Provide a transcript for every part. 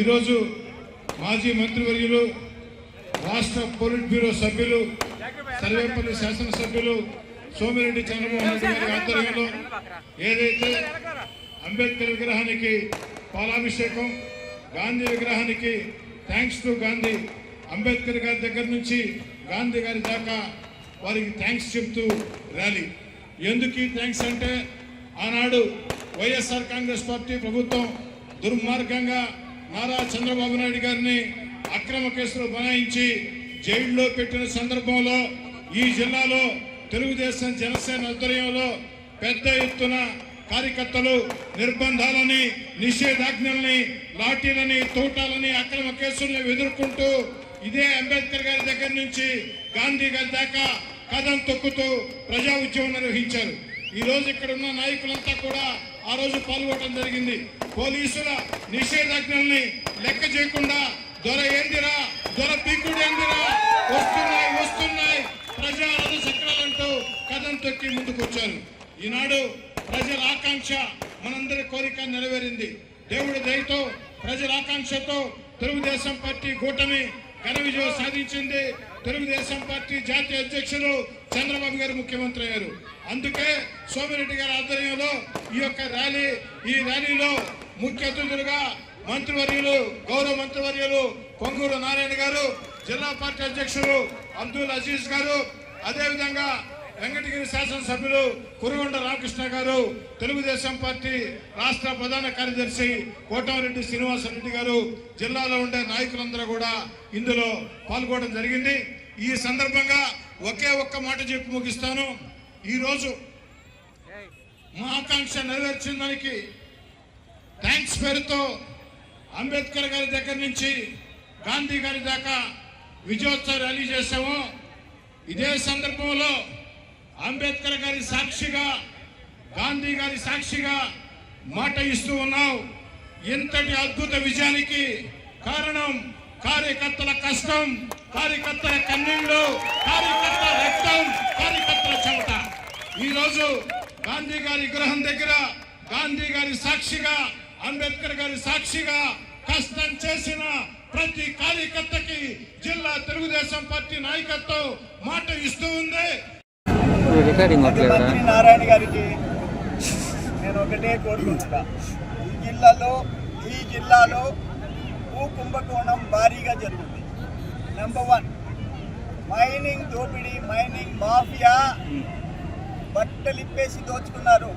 ఈరోజు మాజీ మంత్రివర్యులు రాష్ట్ర పోలిట్ బ్యూరో సభ్యులు సర్వేపల్లి శాసనసభ్యులు సోమిరెడ్డి చంద్రమోహన్ రెడ్డి గారి ఆధ్వర్యంలో ఏదైతే అంబేద్కర్ విగ్రహానికి పాలాభిషేకం, గాంధీ విగ్రహానికి థ్యాంక్స్ టు గాంధీ, అంబేద్కర్ గారి దగ్గర నుంచి గాంధీ గారి దాకా వారికి థ్యాంక్స్ చెప్తూ ర్యాలీ. ఎందుకు థ్యాంక్స్ అంటే ఆనాడు వైఎస్ఆర్ కాంగ్రెస్ పార్టీ ప్రభుత్వం దుర్మార్గంగా నారా చంద్రబాబు నాయుడు గారిని అక్రమ కేసులు బనాయించి జైల్లో పెట్టిన సందర్భంలో ఈ జిల్లాలో తెలుగుదేశం జనసేన ఆధ్వర్యంలో పెద్ద ఎత్తున కార్యకర్తలు నిర్బంధాలని, నిషేధాజ్ఞల్ని, లాఠీలని, తోటాలని, అక్రమ కేసుల్ని ఎదుర్కొంటూ ఇదే అంబేద్కర్ గారి దగ్గర నుంచి గాంధీ గారి దాకా కథం తొక్కుతూ ప్రజా ఉద్యమం నిర్వహించారు. ఈ రోజు ఇక్కడ ఉన్న నాయకులంతా కూడా ఆ రోజు పాల్గొనడం జరిగింది. పోలీసుల నిషేధాజ్ఞల్ని లెక్క చేయకుండా దొర ఏందిరా, దొర పీకుడు ఏందిరా, వస్తున్నాయి ప్రజా రథ చక్రాలంటూ కథం తొక్కి ముందుకు వచ్చారు. ఈనాడు ప్రజల ఆకాంక్ష, మనందరి కోరిక నెరవేరింది. దేవుడి దయతో, ప్రజల ఆకాంక్షతో తెలుగుదేశం పార్టీ కూటమి ఘన విజయం సాధించింది. తెలుగుదేశం పార్టీ జాతీయ అధ్యక్షులు చంద్రబాబు గారు ముఖ్యమంత్రి అయ్యారు. అందుకే సోమిరెడ్డి గారి ఆధ్వర్యంలో ఈ ర్యాలీలో ముఖ్య అతిథులుగా మంత్రివర్యులు, గౌరవ మంత్రివర్యులు పొంగూరు నారాయణ గారు, జిల్లా పార్టీ అధ్యక్షులు అబ్దుల్ అజీజ్ గారు, అదేవిధంగా వెంకటగిరి శాసనసభ్యులు కురుగొండ రామకృష్ణ గారు, తెలుగుదేశం పార్టీ రాష్ట్ర ప్రధాన కార్యదర్శి కోటమిరెడ్డి శ్రీనివాసరెడ్డి గారు, జిల్లాలో ఉండే నాయకులందరూ కూడా ఇందులో పాల్గొనడం జరిగింది. ఈ సందర్భంగా ఒకే ఒక్క మాట చెప్పి ముగిస్తాను. ఈరోజు మా ఆకాంక్ష నెరవేర్చిన దానికి థ్యాంక్స్ పేరుతో అంబేద్కర్ గారి దగ్గర నుంచి గాంధీ గారి దాకా విజయోత్సవ ర్యాలీ చేశాము. ఇదే సందర్భంలో అంబేద్కర్ గారి సాక్షిగా, గాంధీ గారి సాక్షిగా మాట ఇస్తూ ఉన్నాం. ఇంతటి అద్భుత విజయానికి కారణం కార్యకర్తల కష్టం, కార్యకర్తల కన్నీళ్లు, కార్యకర్తల రక్తం, కార్యకర్తల చెమట. ఈరోజు గాంధీ గారి విగ్రహం దగ్గర గాంధీ గారి సాక్షిగా, అంబేద్కర్ గారి సాక్షిగా కష్టం చేసిన ప్రతి కార్యకర్తకి జిల్లా తెలుగుదేశం పార్టీ నాయకత్వం మాట ఇస్తూ ఉంది. నారాయణ గారికి నేను ఒకటే కోరుకుంటున్నా, ఈ జిల్లాలో భూ కుంభకోణం భారీగా జరుగుతుంది. నెంబర్ 1 మైనింగ్ దోపిడీ, మైనింగ్ మాఫియా బట్టలు ఇప్పేసి దోచుకున్నారు.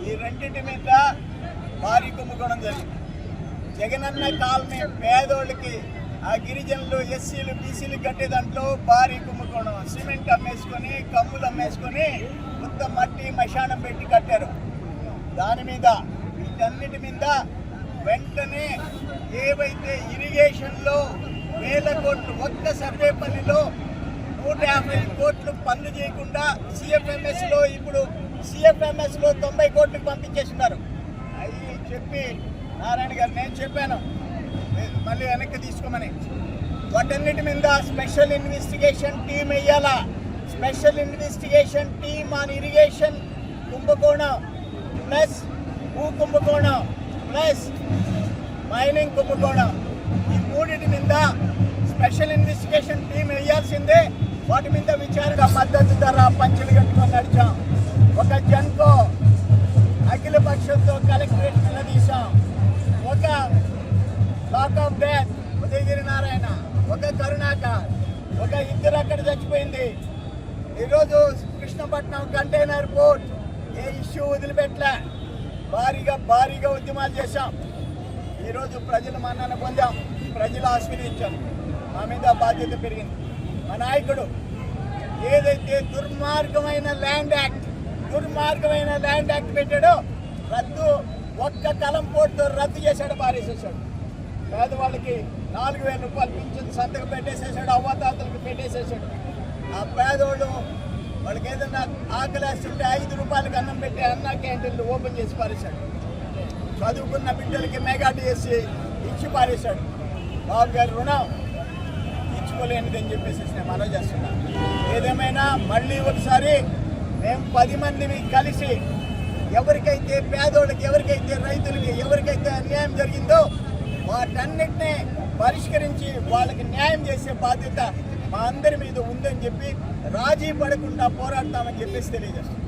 ఈ రెండింటి మీద భారీ కుంభకోణం జరిగింది. జగనన్న కాలనీ పేదోళ్ళకి, ఆ గిరిజనులు, ఎస్సీలు, బీసీలు కట్టే దాంట్లో భారీ కుంభకోణం. సిమెంట్ అమ్మేసుకొని, కమ్ములు అమ్మేసుకొని మొత్తం మట్టి మశానం పెట్టి కట్టారు. దాని మీద వీటన్నిటి మీద వెంటనే ఏవైతే ఇరిగేషన్లో 1000 కోట్లు, ఒక్క సర్వేపల్లిలో 150 కోట్లు పనులు చేయకుండా సిఎఫ్ఎంఎస్లో ఇప్పుడు సిఎఫ్ఎంఎస్లో 90 కోట్లకు పంపించేస్తున్నారు. అవి చెప్పి నారాయణ గారు నేను చెప్పాను మళ్ళీ వెనక్కి తీసుకోమని. వాటన్నిటి మీద స్పెషల్ ఇన్వెస్టిగేషన్ టీం వేయాలా. Special investigation team on irrigation కుంభకోణం ప్లస్ భూ కుంభకోణం ప్లస్ మైనింగ్ కుంభకోణం, ఈ మూడింటి మీద స్పెషల్ ఇన్వెస్టిగేషన్ టీం వేయాల్సిందే. వాటి మీద విచారణ మద్దతు ధర పంచులు కట్టుకొని నడిచాం. ఒక జన్కో అఖిల పక్షంతో కలెక్టరేట్ నిలదీశాం. ఒక lock of death Udayagiri Narayana, ఒక కరుణాకర్, ఒక ఇద్దరు అక్కడ చచ్చిపోయింది. ఈరోజు కృష్ణపట్నం కంటైనర్ పోర్ట్ ఏ ఇష్యూ వదిలిపెట్టలే. భారీగా ఉద్యమాలు చేశాం. ఈరోజు ప్రజలు మన్నన పొందాం, ప్రజలు ఆశీర్వదించారు. మా మీద బాధ్యత పెరిగింది. మా నాయకుడు ఏదైతే దుర్మార్గమైన ల్యాండ్ యాక్ట్ పెట్టాడో రద్దు ఒక్క కలం పోటుతో రద్దు చేశాడు, పారేసేసాడు. పేదవాళ్ళకి 4,000 రూపాయలు పింఛన్ సంతకం పెట్టేసేసాడు, అవ్వాతాతలకు పెట్టేసేసాడు. ఆ పేదవాళ్ళు వాళ్ళకి ఏదన్నా ఆకలేస్తుంటే 5 రూపాయలకి అన్నం పెట్టి అన్నా క్యాంటీన్లు ఓపెన్ చేసి పారేశాడు. చదువుకున్న బిడ్డలకి మెగా డిఎస్సి ఇచ్చి పారేశాడు. బాబు గారి రుణం తీర్చుకోలేనిదని చెప్పేసి నేను మనవి చేస్తున్నాను. ఏదేమైనా మళ్ళీ ఒకసారి మేము 10 మందిని కలిసి ఎవరికైతే పేదోళ్ళకి, ఎవరికైతే రైతులకి, ఎవరికైతే అన్యాయం జరిగిందో వాటన్నిటినీ పరిష్కరించి వాళ్ళకి న్యాయం చేసే బాధ్యత మా అందరి మీద ఉందని చెప్పి రాజీ పడకుండా పోరాడతామని చెప్పేసి తెలియజేస్తాం.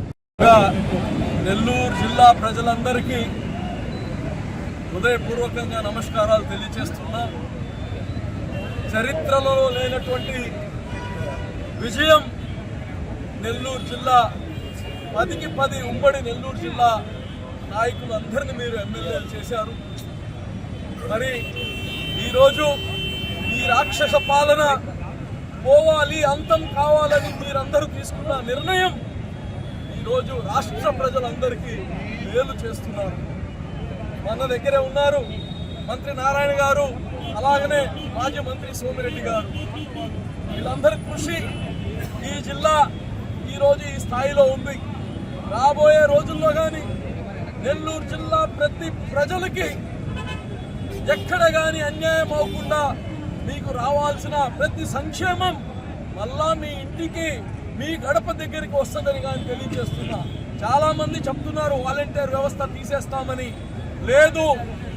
నెల్లూరు జిల్లా ప్రజలందరికీ హృదయపూర్వకంగా నమస్కారాలు తెలియజేస్తున్నా. చరిత్రలో లేనటువంటి విజయం నెల్లూరు జిల్లా 10కి 10 ఉమ్మడి నెల్లూరు జిల్లా నాయకులందరినీ మీరు ఎమ్మెల్యేలు చేశారు. మరి ఈరోజు ఈ రాక్షస పాలన పోవాలి, అంతం కావాలని మీరందరూ తీసుకున్న నిర్ణయం ఈరోజు రాష్ట్ర ప్రజలందరికీ మేలు చేస్తున్నారు. మన దగ్గరే ఉన్నారు మంత్రి నారాయణ గారు, అలాగనే మాజీ మంత్రి సోమిరెడ్డి గారు. వీళ్ళందరి కృషి ఈ జిల్లా ఈరోజు ఈ స్థాయిలో ఉంది. రాబోయే రోజుల్లో కానీ నెల్లూరు జిల్లా ప్రతి ప్రజలకి ఎక్కడ కానీ అన్యాయం అవ్వకుండా మీకు రావాల్సిన ప్రతి సంక్షేమం మళ్ళా మీ ఇంటికి, మీ గడప దగ్గరికి వస్తుందని కానీ తెలియజేస్తున్నా. చాలామంది చెప్తున్నారు వాలంటీర్ వ్యవస్థ తీసేస్తామని. లేదు,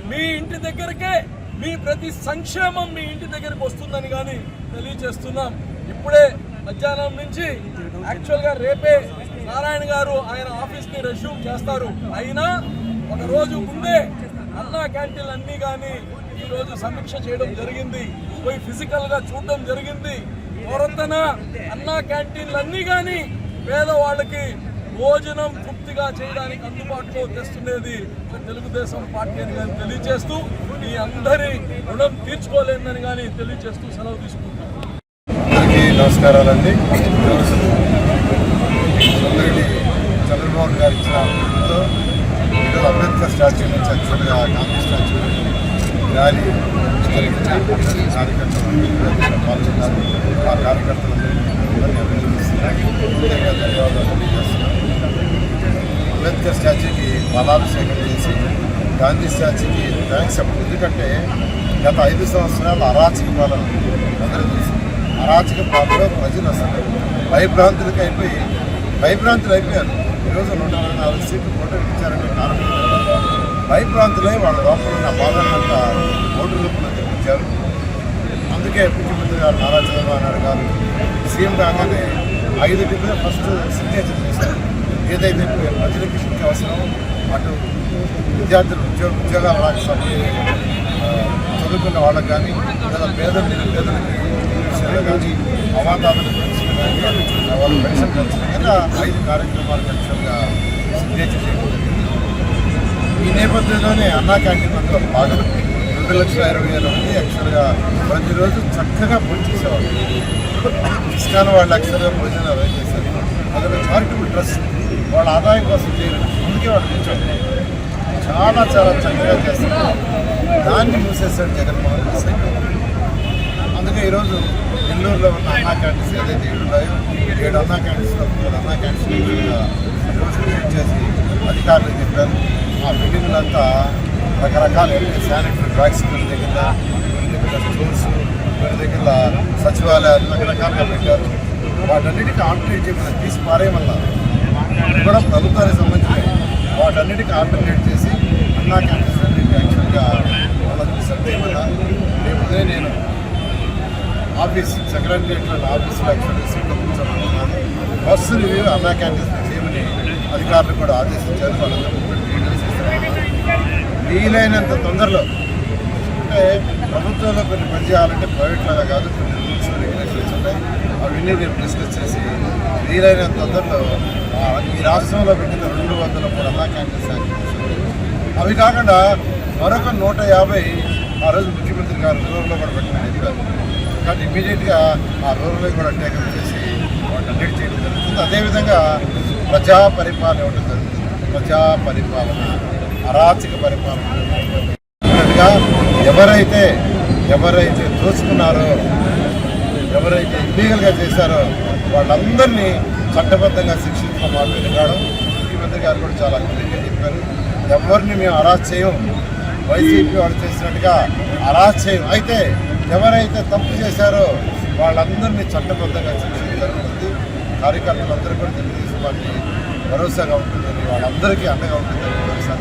మీ ఇంటి దగ్గరకే మీ ప్రతి సంక్షేమం మీ ఇంటి దగ్గరికి వస్తుందని కానీ తెలియజేస్తున్నాం. ఇప్పుడే మధ్యాహ్నం నుంచి యాక్చువల్గా రేపే నారాయణ గారు ఆయన ఆఫీస్ని రెజ్యూమ్ చేస్తారు. అయినా ఒక రోజు ముందే అన్నా క్యాంటీన్లు అన్నీ కానీ ఈరోజు సమీక్ష చేయడం జరిగింది, పోయి ఫిజికల్గా చూడడం జరిగింది. కొరతన అన్నా క్యాంటీన్లన్నీ కానీ పేదవాళ్ళకి భోజనం తృప్తిగా చేయడానికి అందుబాటులో తెస్తున్నది తెలుగుదేశం పార్టీ అని కానీ తెలియజేస్తూ, మీ అందరి రుణం తీర్చుకోలేదని కానీ తెలియజేస్తూ సెలవు తీసుకుంటాం. అందరికీ నమస్కారాలండి. సోమిరెడ్డి చంద్రబాబు గారు ఇచ్చిన ఈరోజు అంబేద్కర్ స్టాచ్యూ నుంచి యాక్చువల్గా గాంధీ స్టాచ్యూ ర్యాలీ విస్తరించి కార్యకర్తలు పాల్గొన్నారు. ఆ కార్యకర్తలందరినీ అభినందిస్తున్నాను, ధన్యవాదాలు తెలియజేస్తున్నాను. అంబేద్కర్ స్టాచ్యూకి పాలాభిషేకం చేసి గాంధీ స్టాచ్యూకి థ్యాంక్స్ చెప్పండి. ఎందుకంటే గత 5 సంవత్సరాలు అరాచక పాలన అందరూ చూసి, అరాచక పాలనలో ప్రజలు అసలు భయభ్రాంతులు అయిపోయారు. ఈరోజు 124 సీట్లు పోటీ ఇచ్చారంటే కారణం భయభ్రాంతులై వాళ్ళ లోపల ఉన్న బాధలంతా ఓటు రూపంలో తెప్పించారు. అందుకే ముఖ్యమంత్రి గారు నారా చంద్రబాబు నాయుడు గారు సీఎం కాగానే 5 మీద ఫస్ట్ సిగ్నేచర్ చేశారు. ఏదైతే ప్రజలకి శక్తి అవసరం, అటు విద్యార్థులు ఉద్యోగాల రాష్ట్రానికి చదువుకున్న వాళ్ళకి కానీ, లేదా నిరుపేదలకి విషయాలు కానీ, అవాతాదులు పెన్షన్ కానీ, వాళ్ళ పెన్షన్ పెన్షన్ ఇలా 5 కార్యక్రమాలు యాక్చువల్గా సిగ్నేచర్ చేయడం. ఈ నేపథ్యంలోనే అన్నా క్యాంటీన్ అందులో భాగం 2,20,000 మంది యాక్చువల్గా ప్రతిరోజు చక్కగా భోజనం చేసేవాళ్ళు. ఇస్కాన్ వాళ్ళు యాక్చువల్గా భోజనాలు అరేంజ్ చేశారు. అదొక చారిటబుల్ ట్రస్ట్, వాళ్ళ ఆదాయం కోసం చేయరు, అందుకే వాళ్ళు కూర్చోండి చాలా చక్కగా చేస్తారు. దాన్ని మూసేస్తాడు జగన్మోహన్ రెడ్డి. అందుకే ఈరోజు నెల్లూరులో ఉన్న అన్నా క్యాంటీన్స్ ఏదైతే 7 ఉన్నాయో 7 అన్నా క్యాంటీన్స్లో 3 అన్నా క్యాంటీన్స్ ఈరోజు విజిట్ చేసి అధికారులు చెప్పారు. ఆ బిల్డింగ్లంతా రకరకాల శానిటరీ బ్యాగ్స్ కొన్ని దగ్గర స్టోర్స్ కొన్ని దగ్గర సచివాలయాలు రకరకాలుగా పెట్టారు. వాటన్నిటికీ ఆల్టర్నేట్ చేయమని తీసి పారేయమన్నారు. ఇది కూడా ప్రభుత్వానికి సంబంధించిన వాటన్నిటికీ ఆల్టర్నేట్ చేసి అన్నా క్యాంటీన్స్ అన్నింటినీ యాక్చువల్గా వాళ్ళకి సర్దేయమన్నారు. రేపు నేను ఆఫీస్ సెక్రటరియట్లో ఆఫీస్లో యాక్చువల్గా సీట్లో కూర్చోమన్నాను. బస్సు రివ్యూ అన్నా క్యాంటీన్స్ చేయమని అధికారులు కూడా ఆదేశించారు. వాళ్ళందరూ డీటెయిల్స్ ఇస్తారు. వీలైనంత తొందరలో అంటే ప్రభుత్వంలో కొన్ని పని చేయాలంటే ప్రైవేట్లాగా కాదు, కొన్ని రూల్స్ రెగ్యులేషన్స్ ఉంటాయి. అవన్నీ రేపు డిస్కస్ చేసి వీలైనంత తొందరలో ఈ రాష్ట్రంలో పెట్టిన 203 అన్నా క్యాంటీన్స్ అవి కాకుండా మరొక 150 ఆ రోజు ముఖ్యమంత్రి గారు రూరల్లో కూడా పెట్టిన చెప్పారు. కానీ ఇమీడియట్గా ఆ రూరల్లో కూడా టేకప్ చేసి వాటన్నిటి చేయడం జరుగుతుంది. అదేవిధంగా ప్రజా పరిపాలన ఇవ్వడం జరుగుతుంది. ప్రజా పరిపాలన, అరాచక పరిపాలన ఎవరైతే దోచుకున్నారో, ఎవరైతే ఇల్లీగల్గా చేశారో వాళ్ళందరినీ చట్టబద్ధంగా శిక్షించడం మాట వినగాడు. ముఖ్యమంత్రి గారు కూడా చాలా క్లియర్గా చెప్పారు. ఎవరిని మేము అరెస్ట్ చేయం, వైసీపీ వాళ్ళు చేసినట్టుగా అరెస్ట్ చేయం. అయితే ఎవరైతే తప్పు చేశారో వాళ్ళందరినీ చట్టబద్ధంగా శిక్షించడం జరుగుతుంది. కార్యకర్తలందరూ కూడా తెలుగుదేశం పార్టీ భరోసాగా ఉంటుందని, వాళ్ళందరికీ అండగా ఉంటుందని భరోసా